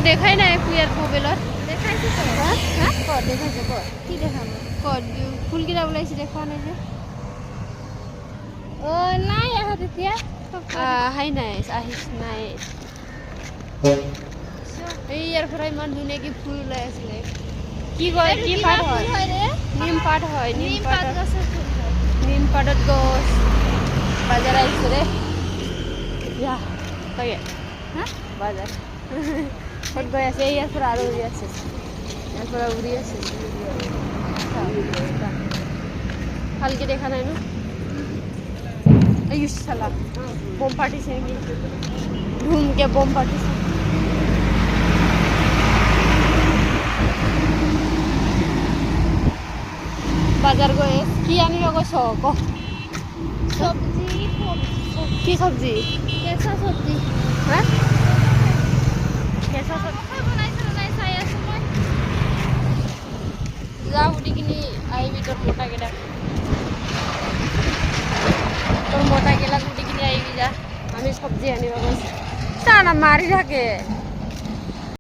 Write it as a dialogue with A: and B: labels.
A: দেখাই নাই পুয়ার মোবাইলত
B: দেখাইছো তো
A: হ্যাঁ
B: হ্যাঁ ক দেখাইছো ক কি দেখাবো
A: ফুলকেইটা ওলাইছে দেখা নাই যে
B: ও নাই আহা তেতিয়া
A: আহাই নাই আহিছ নাই এই ইয়াৰ পৰা ইমান ধুনীয়াকে ফুল ওলাই আছিলে কি কয় কি পাত হয় নিম পাত হয়
B: নিম পাত গছৰ ফুল হয়
A: নিম পাতত গছ বাজাৰ আহিছে ৰে ইয়া তাকে
B: হা
A: বাজাৰ ক'ত গৈ আছে ইয়াৰ পৰা আৰু উৰি আছে ইয়াৰ পৰা উৰি আছে ভালকে দেখা নাই ন এই শালা বম পাৰ্টিছে নেকি ধুমকে বম পাৰ্টিছে বাজাৰ গৈ কি আনিব গৈছ ক
B: চব্জি
A: কি চব্জি
B: কেঁচা চব্জি
A: হা কেঁচা চব্জি
B: বনাইছো নাই চাই আছো মই
A: যা উঠি কিনি আহিবি তোৰ মোটাকেইটা তোৰ মোটাকেইটা উঠি কিনি আহিবি যা আমি চব্জি আনিব গৈছোঁ চা না মাৰি থাকে